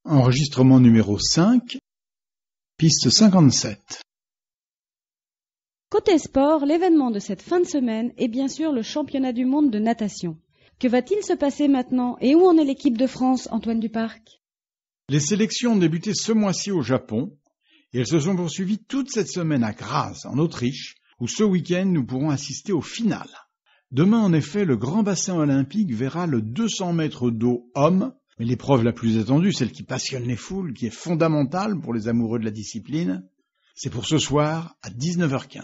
Enregistrement numéro 5, piste 57. Côté sport, l'événement de cette fin de semaine est bien sûr le championnat du monde de natation. Que va-t-il se passer maintenant et où en est l'équipe de France, Antoine Duparc? Les sélections ont débuté ce mois-ci au Japon et elles se sont poursuivies toute cette semaine à Graz, en Autriche, où ce week-end nous pourrons assister au final. Demain, en effet, le grand bassin olympique verra le 200 mètres d'eau homme, mais l'épreuve la plus attendue, celle qui passionne les foules, qui est fondamentale pour les amoureux de la discipline, c'est pour ce soir à 19h15.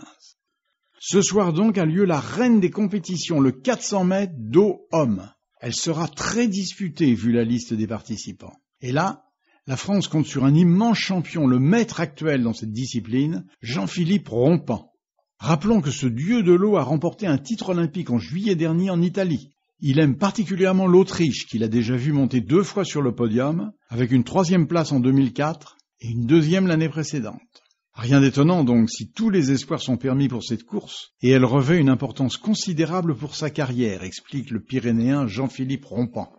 Ce soir donc a lieu la reine des compétitions, le 400 mètres d'eau homme. Elle sera très disputée vu la liste des participants. Et là, la France compte sur un immense champion, le maître actuel dans cette discipline, Jean-Philippe Rompant. Rappelons que ce dieu de l'eau a remporté un titre olympique en juillet dernier en Italie. Il aime particulièrement l'Autriche, qu'il a déjà vu monter 2 fois sur le podium, avec une 3e place en 2004 et une 2e l'année précédente. Rien d'étonnant donc si tous les espoirs sont permis pour cette course, et elle revêt une importance considérable pour sa carrière, explique le Pyrénéen Jean-Philippe Rompant.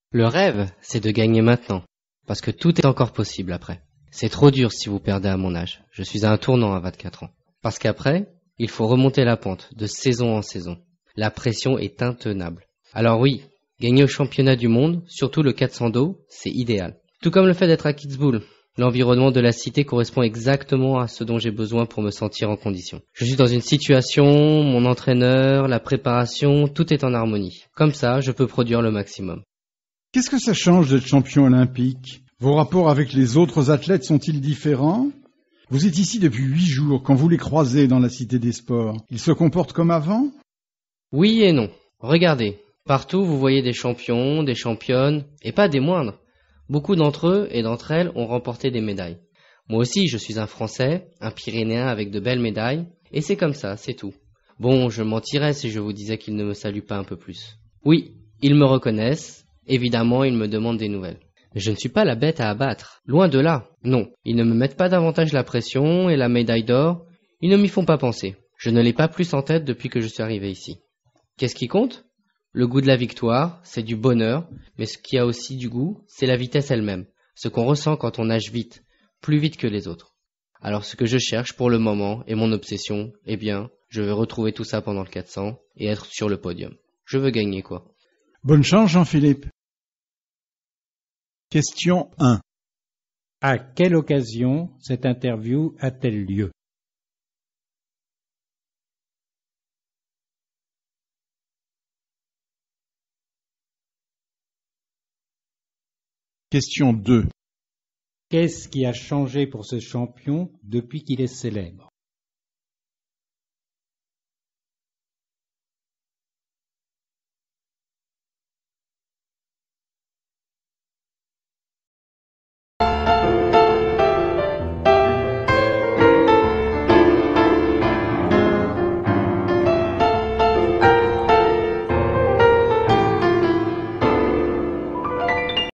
Le rêve, c'est de gagner maintenant, parce que tout est encore possible après. C'est trop dur si vous perdez à mon âge. Je suis à un tournant à 24 ans. Parce qu'après, il faut remonter la pente, de saison en saison. La pression est intenable. Alors oui, gagner au championnat du monde, surtout le 400 d'eau, c'est idéal. Tout comme le fait d'être à Kitzbühel. L'environnement de la cité correspond exactement à ce dont j'ai besoin pour me sentir en condition. Je suis dans une situation, mon entraîneur, la préparation, tout est en harmonie. Comme ça, je peux produire le maximum. Qu'est-ce que ça change d'être champion olympique? Vos rapports avec les autres athlètes sont-ils différents? Vous êtes ici depuis 8 jours, quand vous les croisez dans la cité des sports. Ils se comportent comme avant? Oui et non. Regardez, partout vous voyez des champions, des championnes, et pas des moindres. Beaucoup d'entre eux et d'entre elles ont remporté des médailles. Moi aussi, je suis un Français, un Pyrénéen avec de belles médailles, et c'est comme ça, c'est tout. Bon, je mentirais si je vous disais qu'ils ne me saluent pas un peu plus. Oui, ils me reconnaissent, évidemment ils me demandent des nouvelles. Mais je ne suis pas la bête à abattre, loin de là. Non, ils ne me mettent pas davantage la pression et la médaille d'or, ils ne m'y font pas penser. Je ne l'ai pas plus en tête depuis que je suis arrivé ici. Qu'est-ce qui compte ? Le goût de la victoire, c'est du bonheur, mais ce qui a aussi du goût, c'est la vitesse elle-même, ce qu'on ressent quand on nage vite, plus vite que les autres. Alors ce que je cherche pour le moment, et mon obsession, eh bien, je veux retrouver tout ça pendant le 400 et être sur le podium. Je veux gagner quoi. Bonne chance Jean-Philippe. Question 1. À quelle occasion cette interview a-t-elle lieu? Question 2. Qu'est-ce qui a changé pour ce champion depuis qu'il est célèbre?